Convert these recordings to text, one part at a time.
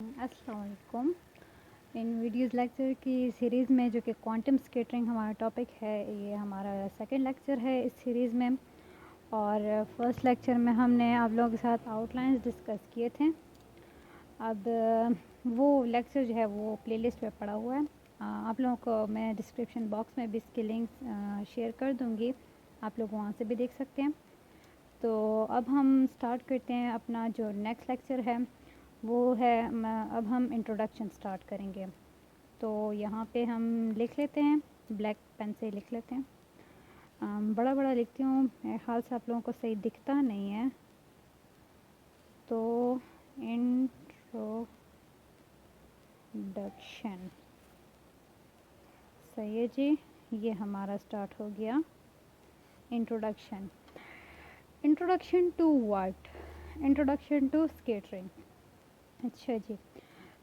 अस्सलाम वालेकुम। इन videos lecture की सीरीज़ में जो कि क्वांटम स्कैटरिंग हमारा टॉपिक है, ये हमारा सेकंड लेक्चर है इस सीरीज़ में। और फर्स्ट लेक्चर में हमने आप लोगों के साथ आउटलाइंस डिस्कस किए थे। अब वो लेक्चर जो है वो प्लेलिस्ट पे पड़ा हुआ है। आप लोगों को मैं डिस्क्रिप्शन बॉक्स में भी इसके लिंक शेयर कर दूँगी, आप लोग वहाँ से भी देख सकते हैं। तो अब हम स्टार्ट करते हैं अपना जो नेक्स्ट लेक्चर है, वो है अब हम इंट्रोडक्शन स्टार्ट करेंगे। तो यहाँ पे हम लिख लेते हैं, ब्लैक पेन से लिख लेते हैं। बड़ा बड़ा लिखती हूँ, मेरे ख्याल से आप लोगों को सही दिखता नहीं है। तो इंट्रोडक्शन सही है जी, ये हमारा स्टार्ट हो गया। Introduction to what? Introduction to scattering. अच्छा जी,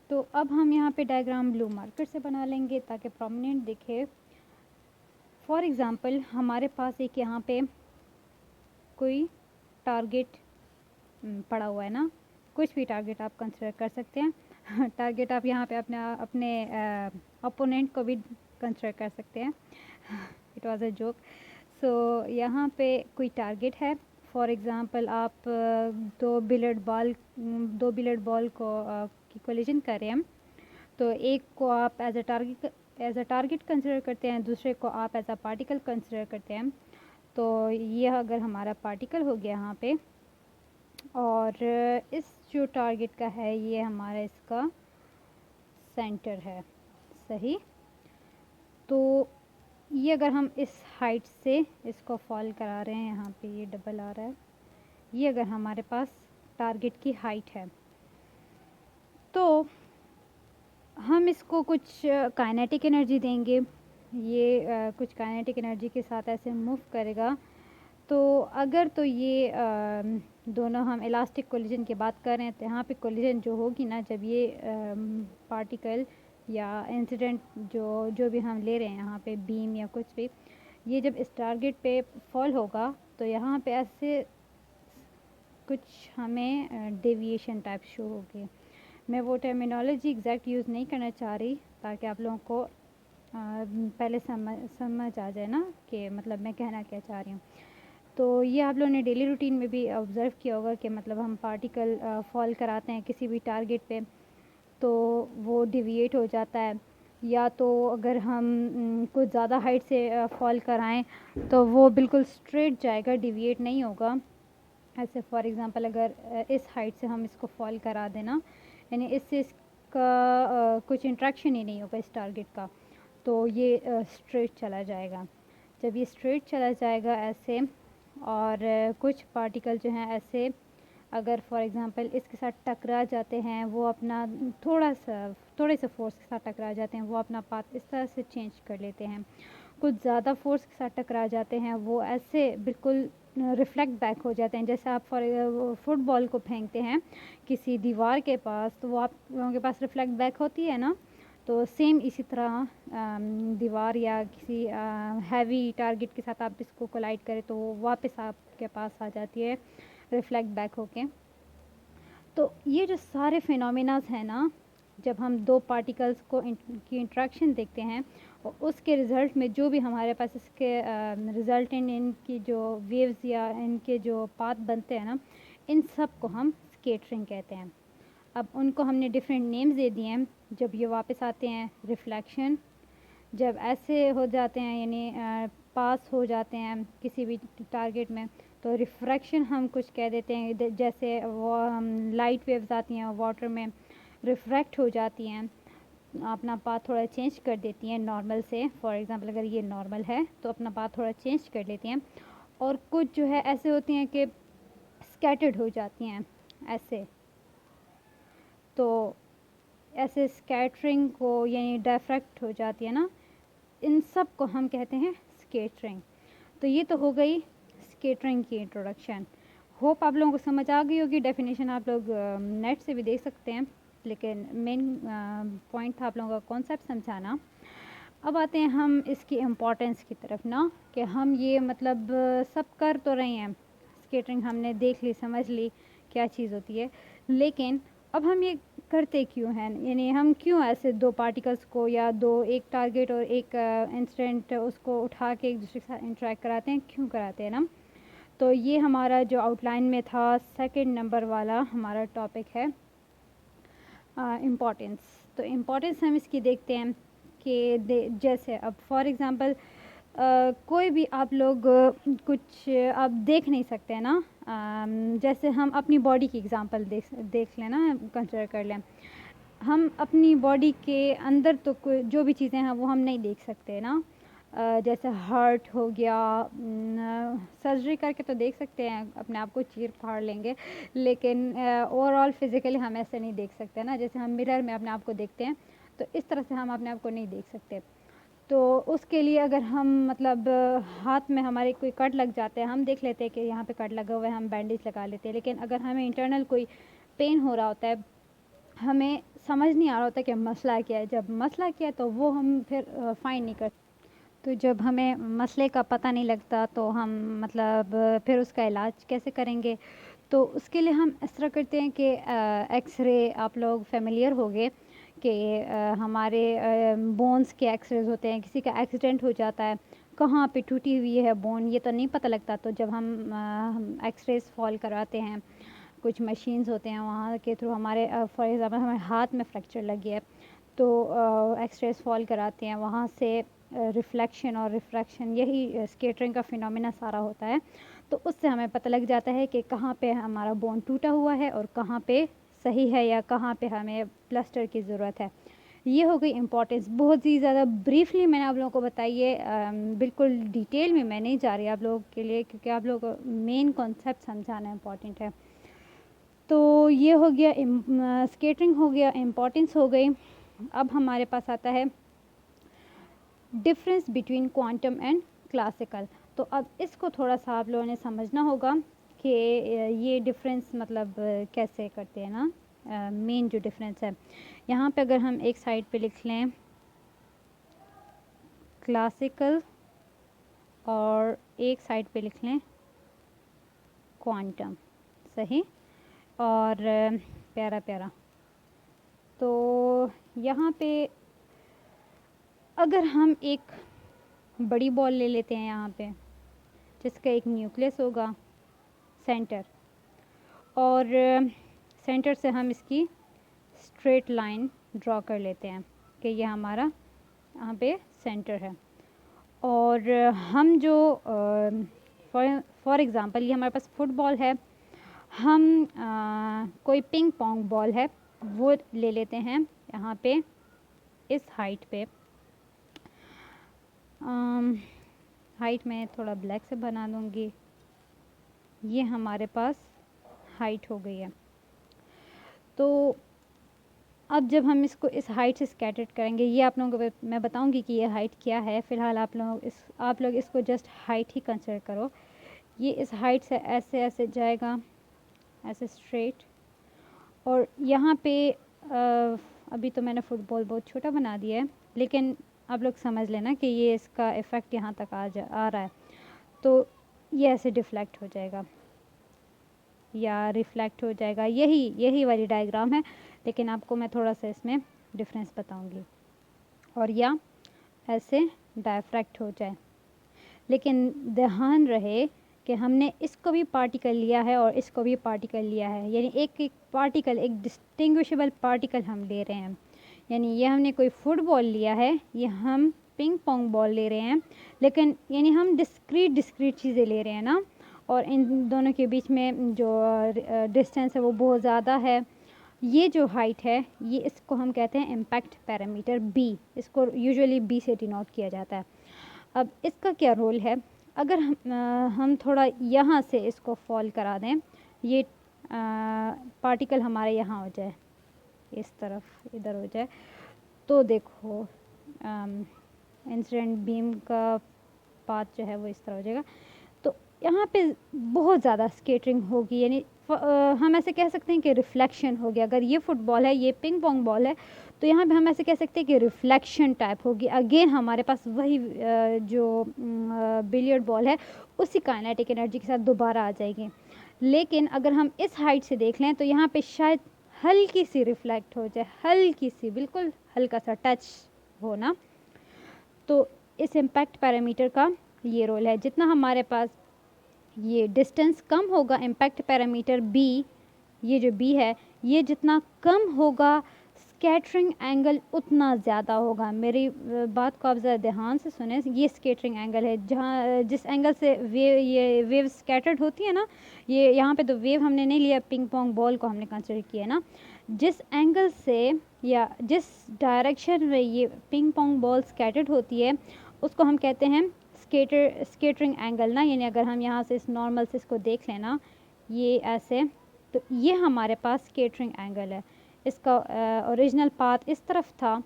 तो अब हम यहाँ पे डायग्राम ब्लू मार्कर से बना लेंगे ताकि प्रोमिनेंट दिखे। फॉर एग्ज़ाम्पल हमारे पास एक यहाँ पे कोई टारगेट पड़ा हुआ है ना, कुछ भी टारगेट आप कंसिडर कर सकते हैं। टारगेट आप यहाँ पे अपने ओपोनेंट को भी कंसिडर कर सकते हैं। It was a joke. So यहाँ पे कोई टारगेट है। फॉर एग्ज़ाम्पल आप दो बिलियर्ड बॉल को की कोलिजन कर रहे हैं, तो एक को आप एज अ टारगेट कंसिडर करते हैं, दूसरे को आप एज अ पार्टिकल कंसिडर करते हैं। तो ये अगर हमारा पार्टिकल हो गया यहाँ पे, और इस जो टारगेट का है ये हमारा इसका सेंटर है, सही। तो ये अगर हम इस हाइट से इसको फॉल करा रहे हैं, यहाँ पे ये डबल आ रहा है, ये अगर हमारे पास टारगेट की हाइट है, तो हम इसको कुछ काइनेटिक एनर्जी देंगे। ये कुछ काइनेटिक एनर्जी के साथ ऐसे मूव करेगा। तो अगर तो ये दोनों हम इलास्टिक कोलिजन की बात कर रहे हैं, तो यहाँ पे कोलिजन जो होगी ना, जब ये पार्टिकल या इंसिडेंट जो भी हम ले रहे हैं यहाँ पे, बीम या कुछ भी, ये जब इस टारगेट पे फॉल होगा तो यहाँ पे ऐसे कुछ हमें डेविएशन टाइप शो होगी। मैं वो टर्मिनोलॉजी एग्जैक्ट यूज़ नहीं करना चाह रही ताकि आप लोगों को पहले समझ आ जाए ना कि मतलब मैं कहना क्या चाह रही हूँ। तो ये आप लोगों ने डेली रूटीन में भी ऑब्ज़र्व किया होगा कि मतलब हम पार्टिकल फॉल कराते हैं किसी भी टारगेट पे, तो वो डिविएट हो जाता है। या तो अगर हम कुछ ज़्यादा हाइट से फॉल कराएं तो वो बिल्कुल स्ट्रेट जाएगा, डिविएट नहीं होगा। ऐसे फॉर एग्ज़ाम्पल अगर इस हाइट से हम इसको फॉल करा देना, यानी इससे इसका कुछ इंट्रैक्शन ही नहीं होगा इस टारगेट का, तो ये स्ट्रेट चला जाएगा। जब ये स्ट्रेट चला जाएगा ऐसे, और कुछ पार्टिकल जो हैं ऐसे अगर फॉर एग्ज़ाम्पल इसके साथ टकरा जाते हैं, वो अपना थोड़े से फोर्स के साथ टकरा जाते हैं, वो अपना पाथ इस तरह से चेंज कर लेते हैं। कुछ ज़्यादा फोर्स के साथ टकरा जाते हैं, वो ऐसे बिल्कुल रिफ्लेक्ट बैक हो जाते हैं। जैसे आप फुटबॉल को फेंकते हैं किसी दीवार के पास, तो वो आप लोगों के पास रिफ्लेक्ट बैक होती है ना, तो सेम इसी तरह दीवार या किसी हैवी टारगेट के साथ आप इसको कोलाइड करें तो वो वापस आपके पास आ जाती है रिफ्लेक्ट बैक होके। तो ये जो सारे फिनोमिनाज हैं ना, जब हम दो पार्टिकल्स को की इंट्रैक्शन देखते हैं और उसके रिज़ल्ट में जो भी हमारे पास इसके रिज़ल्टेंट इनकी जो वेव्स या इनके जो पाथ बनते हैं ना, इन सब को हम स्केटरिंग कहते हैं। अब उनको हमने डिफरेंट नेम्स दे दिए हैं। जब ये वापस आते हैं, रिफ्लेक्शन। जब ऐसे हो जाते हैं यानी पास हो जाते हैं किसी भी टारगेट में, तो रिफ्रैक्शन हम कुछ कह देते हैं। जैसे वो लाइट वेव्स आती हैं वाटर में, रिफ्रैक्ट हो जाती हैं, अपना पाथ थोड़ा चेंज कर देती हैं नॉर्मल से। फॉर एग्ज़ाम्पल अगर ये नॉर्मल है तो अपना पाथ थोड़ा चेंज कर लेती हैं। और कुछ जो है ऐसे होती हैं कि स्कैटर्ड हो जाती हैं ऐसे। तो ऐसे स्कैटरिंग को यानी डायफ्रैक्ट हो जाती है ना, इन सब को हम कहते हैं स्केटरिंग। तो ये तो हो गई स्केटरिंग की इंट्रोडक्शन। होप आप लोगों को समझ आ गई होगी। डेफिनेशन आप लोग नेट से भी देख सकते हैं, लेकिन मेन पॉइंट था आप लोगों का कॉन्सेप्ट समझाना। अब आते हैं हम इसकी इम्पोर्टेंस की तरफ ना, कि हम ये मतलब सब कर तो रहे हैं, स्केटरिंग हमने देख ली, समझ ली क्या चीज़ होती है, लेकिन अब हम ये करते क्यों हैं, यानी हम क्यों ऐसे दो पार्टिकल्स को या दो, एक टारगेट और एक इंसिडेंट, उसको उठा के एक दूसरे के साथ इंटरेक्ट कराते हैं, क्यों कराते हैं ना। तो ये हमारा जो आउटलाइन में था सेकंड नंबर वाला हमारा टॉपिक है इम्पोर्टेंस। तो इम्पोर्टेंस हम इसकी देखते हैं कि जैसे अब फॉर एग्ज़ाम्पल कोई भी आप लोग कुछ आप देख नहीं सकते हैं ना, जैसे हम अपनी बॉडी की एग्ज़ाम्पल देख लें ना, कंसिडर कर लें। हम अपनी बॉडी के अंदर तो जो भी चीज़ें हैं वो हम नहीं देख सकते ना, जैसे हार्ट हो गया, सर्जरी करके तो देख सकते हैं, अपने आप को चीर फाड़ लेंगे, लेकिन ओवरऑल फिज़िकली हम ऐसे नहीं देख सकते ना, जैसे हम मिरर में अपने आप को देखते हैं तो इस तरह से हम अपने आप को नहीं देख सकते। तो उसके लिए अगर हम मतलब हाथ में हमारे कोई कट लग जाते हैं, हम देख लेते हैं कि यहाँ पे कट लगा हुआ है, हम बैंडेज लगा लेते हैं, लेकिन अगर हमें इंटरनल कोई पेन हो रहा होता है, हमें समझ नहीं आ रहा होता कि मसला क्या है। जब मसला क्या है तो वो हम फिर फाइंड नहीं करते। तो जब हमें मसले का पता नहीं लगता तो हम मतलब फिर उसका इलाज कैसे करेंगे। तो उसके लिए हम इस तरह करते हैं कि एक्सरे, आप लोग फेमिलियर होंगे कि हमारे बोन्स के एक्सरेज होते हैं, किसी का एक्सीडेंट हो जाता है, कहाँ पे टूटी हुई है बोन ये तो नहीं पता लगता। तो जब हम एक्सरेज फॉल कराते हैं, कुछ मशीन्स होते हैं वहाँ के थ्रू, हमारे फॉर एग्ज़ाम्पल हमारे हाथ में फ्रैक्चर लगी है तो एक्सरेज फॉल कराते हैं, वहाँ से रिफ्लेक्शन और रिफ्रैक्शन, यही स्केटरिंग का फिनोमेना सारा होता है। तो उससे हमें पता लग जाता है कि कहाँ पे हमारा बोन टूटा हुआ है और कहाँ पे सही है या कहाँ पे हमें प्लास्टर की ज़रूरत है। ये हो गई इम्पोर्टेंस। बहुत ही ज़्यादा ब्रीफली मैंने आप लोगों को बताई है, बिल्कुल डिटेल में मैं नहीं जा रही आप लोगों के लिए, क्योंकि आप लोगों को मेन कॉन्सेप्ट समझाना इम्पॉर्टेंट है। तो ये हो गया स्केटरिंग हो गया, इम्पोर्टेंस हो गई। अब हमारे पास आता है difference between quantum and classical. तो अब इसको थोड़ा सा आप लोगों ने समझना होगा कि ये डिफरेंस मतलब कैसे करते हैं ना, मेन जो डिफरेंस है। यहाँ पे अगर हम एक साइड पे लिख लें क्लासिकल और एक साइड पे लिख लें क्वांटम, सही और प्यारा प्यारा। तो यहाँ पे अगर हम एक बड़ी बॉल ले लेते हैं यहाँ पे, जिसका एक न्यूक्लियस होगा सेंटर, और सेंटर से हम इसकी स्ट्रेट लाइन ड्रॉ कर लेते हैं कि ये हमारा यहाँ पे सेंटर है। और हम जो फॉर एग्ज़ाम्पल ये हमारे पास फुटबॉल है, हम कोई पिंग पोंग बॉल है वो ले लेते हैं यहाँ पे इस हाइट पे, हाइट में थोड़ा ब्लैक से बना दूँगी, ये हमारे पास हाइट हो गई है। तो अब जब हम इसको इस हाइट से स्कैटर्ड करेंगे, ये आप लोगों को मैं बताऊंगी कि ये हाइट क्या है। फ़िलहाल आप लोग इसको जस्ट हाइट ही कंसिडर करो। ये इस हाइट से ऐसे ऐसे जाएगा, ऐसे स्ट्रेट, और यहाँ पे अभी तो मैंने फुटबॉल बहुत छोटा बना दिया है, लेकिन आप लोग समझ लेना कि ये इसका इफ़ेक्ट यहाँ तक आ रहा है। तो ये ऐसे डिफ्लेक्ट हो जाएगा या रिफ्लेक्ट हो जाएगा, यही वाली डायग्राम है, लेकिन आपको मैं थोड़ा सा इसमें डिफरेंस बताऊंगी। और या ऐसे डायफ्रैक्ट हो जाए, लेकिन ध्यान रहे कि हमने इसको भी पार्टिकल लिया है और इसको भी पार्टिकल लिया है, यानी एक एक पार्टिकल, एक डिस्टिंग्विशेबल पार्टिकल हम ले रहे हैं। यानी ये हमने कोई फुटबॉल लिया है, ये हम पिंग पोंग बॉल ले रहे हैं, लेकिन यानी हम डिस्क्रीट चीज़ें ले रहे हैं ना, और इन दोनों के बीच में जो डिस्टेंस है वो बहुत ज़्यादा है। ये जो हाइट है ये इसको हम कहते हैं इम्पैक्ट पैरामीटर बी, इसको यूजुअली बी से डिनोट किया जाता है। अब इसका क्या रोल है, अगर हम थोड़ा यहाँ से इसको फॉल करा दें, ये पार्टिकल हमारे यहाँ हो जाए, इस तरफ इधर हो जाए, तो देखो इंसिडेंट बीम का पाथ जो है वो इस तरह हो जाएगा। तो यहाँ पे बहुत ज़्यादा स्केटरिंग होगी, यानी हम ऐसे कह सकते हैं कि रिफ्लेक्शन हो गया। अगर ये फुटबॉल है, ये पिंग पोंग बॉल है, तो यहाँ पे हम ऐसे कह सकते हैं कि रिफ्लेक्शन टाइप होगी। अगेन हमारे पास वही जो बिलियर्ड बॉल है उसी काइनेटिक एनर्जी के साथ दोबारा आ जाएगी। लेकिन अगर हम इस हाइट से देख लें तो यहाँ पे शायद हल्की सी रिफ्लेक्ट हो जाए, हल्की सी, बिल्कुल हल्का सा टच हो ना, तो इस इम्पैक्ट पैरामीटर का ये रोल है। जितना हमारे पास ये डिस्टेंस कम होगा, इम्पैक्ट पैरामीटर बी, ये जो बी है, ये जितना कम होगा स्कैटरिंग एंगल उतना ज़्यादा होगा। मेरी बात को आप ज़रा ध्यान से सुने, ये स्कैटरिंग एंगल है, जहाँ जिस एंगल से ये वेव स्कैटर्ड होती है ना, ये यहाँ पे तो वेव हमने नहीं लिया, पिंग पोंग बॉल को हमने कंसिडर किया ना, जिस एंगल से या जिस डायरेक्शन में ये पिंग पोंग बॉल स्कैटर्ड होती है उसको हम कहते हैं स्कैटरिंग एंगल ना। यानी अगर हम यहाँ से इस नॉर्मल से इसको देख लेना, ये ऐसे, तो ये हमारे पास स्कैटरिंग एंगल है। इसका ओरिजिनल पाथ इस तरफ था,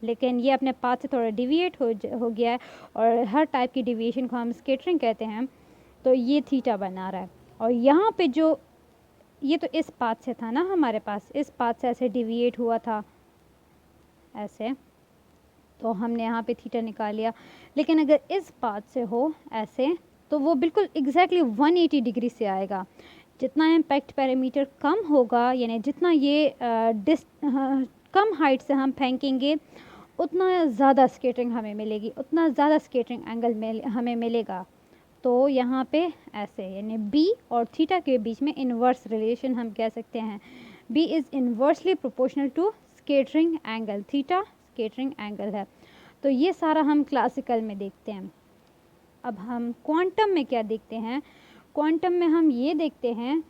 लेकिन ये अपने पाथ से थोड़ा डिविएट हो गया है, और हर टाइप की डिविएशन को हम स्कैटरिंग कहते हैं। तो ये थीटा बना रहा है, और यहाँ पे जो ये तो इस पाथ से था ना हमारे पास, इस पाथ से ऐसे डिविएट हुआ था ऐसे, तो हमने यहाँ पे थीटा निकाल लिया। लेकिन अगर इस पाथ से हो ऐसे, तो वो बिल्कुल एग्जैक्टली 180 डिग्री से आएगा। जितना इम्पैक्ट पैरामीटर कम होगा, यानी जितना ये कम हाइट से हम फेंकेंगे, उतना ज़्यादा स्कैटरिंग हमें मिलेगी, उतना ज़्यादा स्कैटरिंग एंगल हमें मिलेगा। तो यहाँ पे ऐसे, यानी बी और थीटा के बीच में इन्वर्स रिलेशन हम कह सकते हैं। B is inversely proportional to scattering angle, theta scattering angle है। तो ये सारा हम क्लासिकल में देखते हैं। अब हम क्वांटम में क्या देखते हैं? क्वांटम में हम ये देखते हैं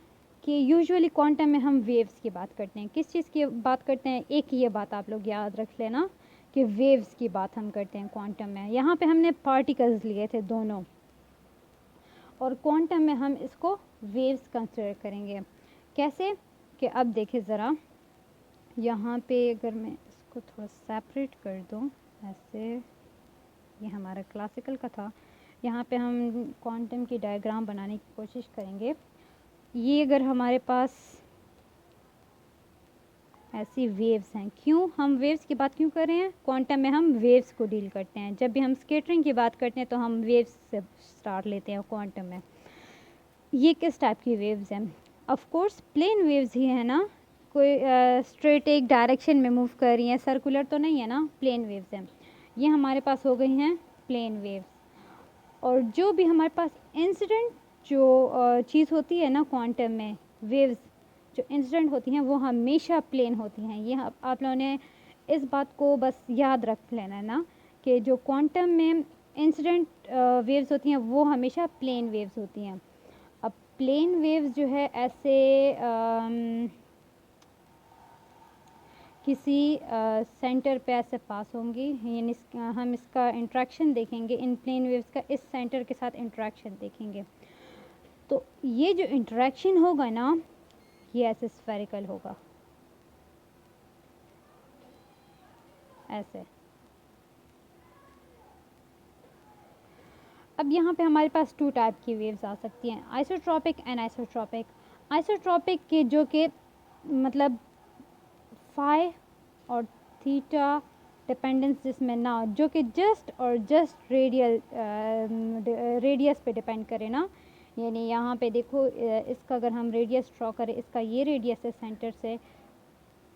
कि यूजुअली क्वांटम में हम वेव्स की बात करते हैं। किस चीज़ की बात करते हैं? एक ये बात आप लोग याद रख लेना कि वेव्स की बात हम करते हैं क्वांटम में। यहाँ पे हमने पार्टिकल्स लिए थे दोनों, और क्वांटम में हम इसको वेव्स कंसिडर करेंगे। कैसे? कि अब देखिए ज़रा, यहाँ पे अगर मैं इसको थोड़ा सेपरेट कर दूँ ऐसे, ये हमारा क्लासिकल का था, यहाँ पे हम क्वांटम की डायग्राम बनाने की कोशिश करेंगे। ये अगर हमारे पास ऐसी वेव्स हैं, क्यों हम वेव्स की बात क्यों कर रहे हैं? क्वांटम में हम वेव्स को डील करते हैं। जब भी हम स्कैटरिंग की बात करते हैं तो हम वेव्स से स्टार्ट लेते हैं क्वांटम में। ये किस टाइप की वेव्स हैं? ऑफ कोर्स प्लेन वेव्स ही है ना, कोई स्ट्रेट एक डायरेक्शन में मूव कर रही हैं, सर्कुलर तो नहीं है ना, प्लेन वेव्स हैं। ये हमारे पास हो गई हैं प्लेन वेव्स। और जो भी हमारे पास इंसिडेंट जो चीज़ होती है ना क्वांटम में, वेव्स जो इंसिडेंट होती हैं वो हमेशा प्लेन होती हैं। ये आप लोगों ने इस बात को बस याद रख लेना है ना, कि जो क्वांटम में इंसिडेंट वेव्स होती हैं वो हमेशा प्लेन वेव्स होती हैं। अब प्लेन वेव्स जो है ऐसे किसी सेंटर पे ऐसे पास होंगी, यानी हम इसका इंट्रैक्शन देखेंगे इन प्लेन वेव्स का, इस सेंटर के साथ इंट्रैक्शन देखेंगे। तो ये जो इंट्रैक्शन होगा ना, ये ऐसे स्फेरिकल होगा ऐसे। अब यहाँ पे हमारे पास टू टाइप की वेव्स आ सकती हैं, आइसोट्रॉपिक एंड आइसोट्रॉपिक। आइसोट्रॉपिक के जो कि मतलब फाई और थीटा डिपेंडेंस जिसमें ना हो, जो कि जस्ट और जस्ट रेडियस पे डिपेंड करे ना। यानी यहाँ पे देखो, इसका अगर हम रेडियस ड्रॉ करें, इसका ये रेडियस है सेंटर से,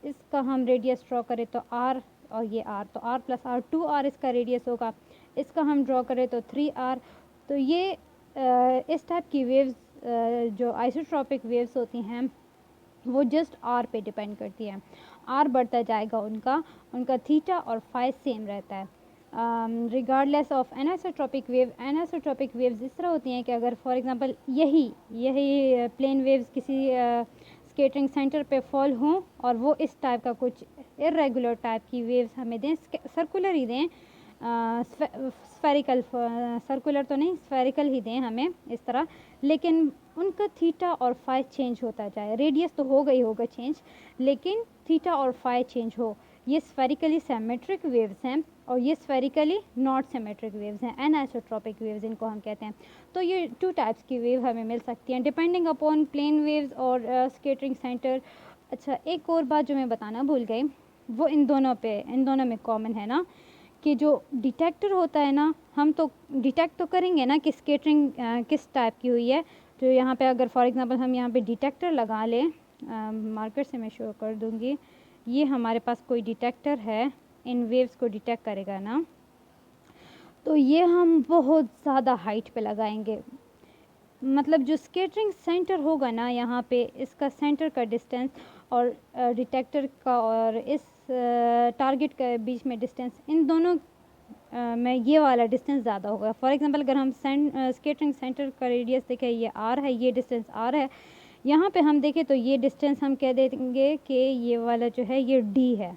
इसका हम रेडियस ड्रॉ करें तो आर, और ये आर, तो आर प्लस आर 2r इसका रेडियस होगा। इसका हम ड्रॉ करें तो 3r। तो ये इस टाइप की वेव्स जो आइसोट्रॉपिक वेव्स होती हैं वो जस्ट आर पे डिपेंड करती हैं। आर बढ़ता जाएगा उनका थीटा और फाई सेम रहता है regardless of anisotropic wave. Anisotropic waves इस तरह होती हैं कि अगर फॉर एग्जांपल यही प्लेन वेव्स किसी स्कैटरिंग सेंटर पे फॉल हों और वो इस टाइप का कुछ इरेगुलर टाइप की वेव्स हमें दें, सर्कुलर ही दें, स्फेरिकल, सर्कुलर तो नहीं, स्फेरिकल ही दें हमें इस तरह, लेकिन उनका थीटा और फाई चेंज होता जाए। रेडियस तो होगा ही होगा चेंज, लेकिन थीटा और फाई चेंज हो। ये स्फेरिकली सिमेट्रिक वेव्स हैं और ये स्फेरिकली नॉट सिमेट्रिक वेव्स हैं, एनाइसोट्रॉपिक वेव्स इनको हम कहते हैं। तो ये टू टाइप्स की वेव हमें मिल सकती हैं डिपेंडिंग अपॉन प्लेन वेव्स और स्कैटरिंग सेंटर। अच्छा, एक और बात जो मैं बताना भूल गई, वो इन दोनों में कॉमन है ना, कि जो डिटेक्टर होता है ना, हम तो डिटेक्ट तो करेंगे ना कि स्कैटरिंग किस टाइप की हुई है। तो यहाँ पे अगर फॉर एग्जांपल हम यहाँ पे डिटेक्टर लगा लें मार्कर से मैं शो कर दूँगी। ये हमारे पास कोई डिटेक्टर है, इन वेव्स को डिटेक्ट करेगा ना, तो ये हम बहुत ज़्यादा हाइट पे लगाएंगे। मतलब जो स्कैटरिंग सेंटर होगा ना यहाँ पे, इसका सेंटर का डिस्टेंस और डिटेक्टर का और इस टारगेट के बीच में डिस्टेंस, इन दोनों में ये वाला डिस्टेंस ज़्यादा होगा। फॉर एग्जांपल अगर हम स्कैटरिंग सेंटर का रेडियस देखें, ये आर है, ये डिस्टेंस आर है, यहाँ पे हम देखें तो ये डिस्टेंस हम कह देंगे कि ये वाला जो है ये डी है।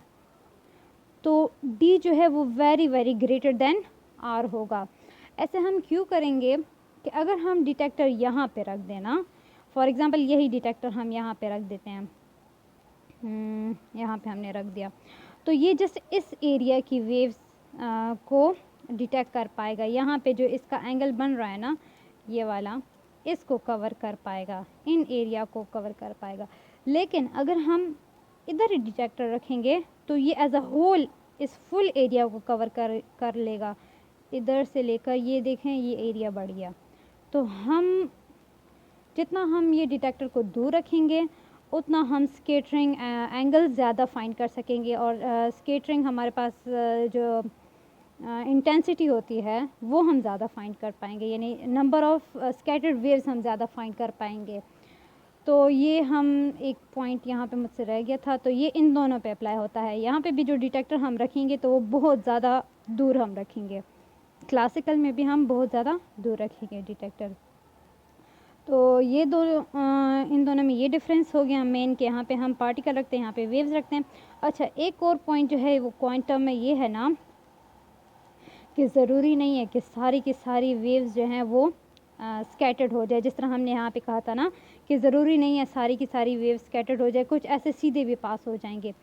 तो डी जो है वो very very greater than R होगा। ऐसे हम क्यों करेंगे कि अगर हम डिटेक्टर यहाँ पे रख देना, फॉर एग्जांपल यही डिटेक्टर हम यहाँ पे रख देते हैं, यहाँ पे हमने रख दिया, तो ये जस्ट इस एरिया की वेव्स को डिटेक्ट कर पाएगा। यहाँ पे जो इसका एंगल बन रहा है ना, ये वाला, इसको कवर कर पाएगा, इन एरिया को कवर कर पाएगा। लेकिन अगर हम इधर ही डिटेक्टर रखेंगे तो ये एज अ होल इस फुल एरिया को कवर कर लेगा। इधर से लेकर ये देखें, ये एरिया बढ़ गया। तो हम जितना हम ये डिटेक्टर को दूर रखेंगे उतना हम स्कैटरिंग एंगल ज़्यादा फाइंड कर सकेंगे, और स्कैटरिंग हमारे पास जो इंटेंसिटी होती है वो हम ज़्यादा फाइंड कर पाएंगे, यानी नंबर ऑफ़ स्कैटर्ड वेव्स हम ज़्यादा फाइंड कर पाएंगे। तो ये हम एक पॉइंट यहाँ पे मुझसे रह गया था, तो ये इन दोनों पे अप्लाई होता है। यहाँ पे भी जो डिटेक्टर हम रखेंगे तो वो बहुत ज़्यादा दूर हम रखेंगे, क्लासिकल में भी हम बहुत ज़्यादा दूर रखेंगे डिटेक्टर। तो ये दो इन दोनों में ये डिफरेंस हो गया मेन, कि यहाँ पे हम पार्टिकल रखते हैं, यहाँ पे वेव्स रखते हैं। अच्छा, एक और पॉइंट जो है वो क्वांटम में ये है ना कि ज़रूरी नहीं है कि सारी की सारी वेव्स जो हैं वो स्कैटर्ड हो जाए। जिस तरह हमने यहाँ पे कहा था ना कि ज़रूरी नहीं है सारी की सारी वेव्स स्कैटर्ड हो जाए, कुछ ऐसे सीधे भी पास हो जाएंगे।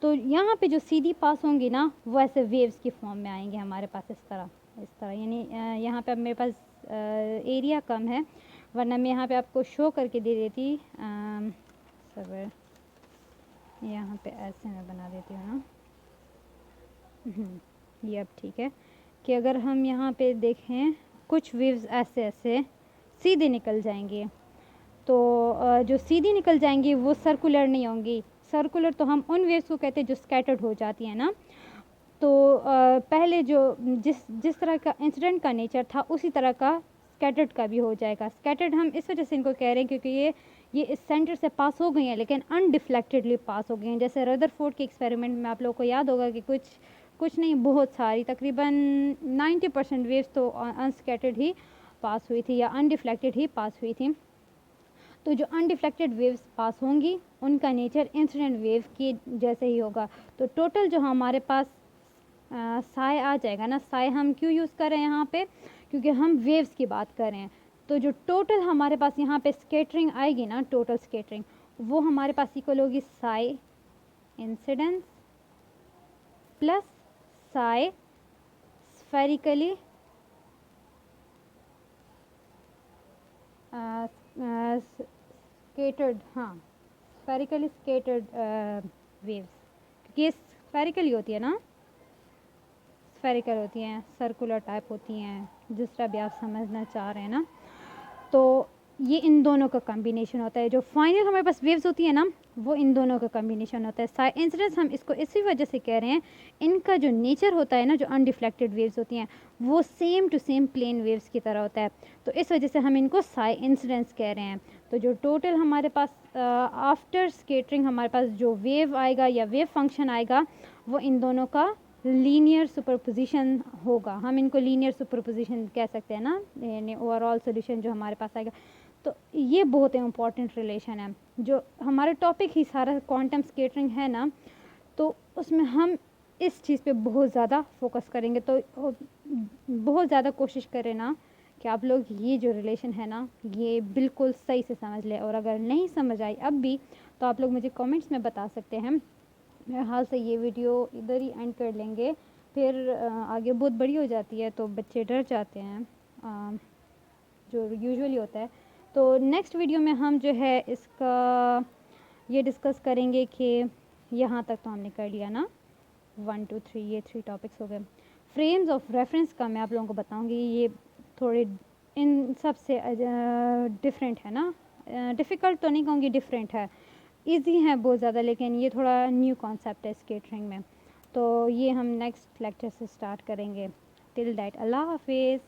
तो यहाँ पे जो सीधी पास होंगी ना वो ऐसे वेव्स की फॉर्म में आएंगे हमारे पास, इस तरह। यानी यहाँ पे अब मेरे पास एरिया कम है, वरना मैं यहाँ पे आपको शो करके दे देती। सबर, यहाँ पे ऐसे मैं बना देती हूँ ना, ये अब ठीक है। कि अगर हम यहाँ पे देखें, कुछ वेव्स ऐसे ऐसे सीधे निकल जाएंगी, तो जो सीधी निकल जाएंगी वो सर्कुलर नहीं होंगी। सर्कुलर तो हम उन वेव्स को कहते हैं जो स्कैटर्ड हो जाती हैं ना। तो पहले जो जिस तरह का इंसिडेंट का नेचर था उसी तरह का स्कैटर्ड का भी हो जाएगा। स्कैटर्ड हम इस वजह से इनको कह रहे हैं क्योंकि ये इस सेंटर से पास हो गई हैं लेकिन अनडिफ्लेक्टेडली पास हो गई हैं। जैसे रदरफोर्ड के एक्सपेरिमेंट में आप लोगों को याद होगा कि कुछ नहीं, बहुत सारी, तकरीबन 90% वेव्स तो अनस्कैटर्ड ही पास हुई थी या अनडिफ्लेक्टेड ही पास हुई थी। तो जो अनडिफ्लेक्टेड वेव्स पास होंगी उनका नेचर इंसिडेंट वेव के जैसे ही होगा। तो टोटल जो हमारे पास साय आ जाएगा ना, साय हम क्यों यूज़ कर रहे हैं यहाँ पे, क्योंकि हम वेव्स की बात कर रहे हैं। तो जो टोटल हमारे पास यहाँ पे स्कैटरिंग आएगी ना, टोटल स्कैटरिंग, वो हमारे पास इक्वल होगी Sai incidence plus Sai spherically scattered, हाँ स्फेरिकली स्केटर्ड वेव्स, क्योंकि ये स्फेरिकली होती है ना, स्फेरिकल होती हैं, सर्कुलर टाइप होती हैं, जिस तरह भी आप समझना चाह रहे हैं ना। तो ये इन दोनों का कॉम्बिनेशन होता है। जो फाइनल हमारे पास वेव्स होती है ना वो इन दोनों का कॉम्बिनेशन होता है। साई इंसिडेंस हम इसको इसी वजह से कह रहे हैं, इनका जो नेचर होता है ना, जो अनडिफ्लेक्टेड वेव्स होती हैं वो same to same plane waves की तरह होता है, तो इस वजह से हम इनको साई इंसिडेंस कह रहे हैं। तो जो टोटल हमारे पास आफ्टर स्कैटरिंग हमारे पास जो वेव आएगा या वेव फंक्शन आएगा वो इन दोनों का लीनियर सुपरपोजिशन होगा। हम इनको लीनियर सुपरपोजिशन कह सकते हैं ना, यानी ओवरऑल सोल्यूशन जो हमारे पास आएगा। तो ये बहुत इंपॉर्टेंट रिलेशन है। जो हमारा टॉपिक ही सारा क्वांटम स्कैटरिंग है ना, तो उसमें हम इस चीज़ पे बहुत ज़्यादा फोकस करेंगे। तो बहुत ज़्यादा कोशिश करें ना कि आप लोग ये जो रिलेशन है ना ये बिल्कुल सही से समझ लें, और अगर नहीं समझ आई अब भी तो आप लोग मुझे कमेंट्स में बता सकते हैं। मेरे हाल से ये वीडियो इधर ही एंड कर लेंगे, फिर आगे बहुत बड़ी हो जाती है तो बच्चे डर जाते हैं, जो यूजुअली होता है। तो नेक्स्ट वीडियो में हम जो है इसका ये डिस्कस करेंगे कि यहाँ तक तो हमने कर लिया ना, 1 2 3, ये 3 टॉपिक्स हो गए। फ्रेम्स ऑफ रेफरेंस का मैं आप लोगों को बताऊँगी, ये थोड़े इन सब से डिफरेंट है ना, डिफ़िकल्ट तो नहीं कहूँगी, डिफरेंट है। इजी हैं बहुत ज़्यादा, लेकिन ये थोड़ा न्यू कॉन्सेप्ट है स्केटरिंग में। तो ये हम नेक्स्ट लेक्चर से स्टार्ट करेंगे। टिल दैट अल्लाह हाफिज़।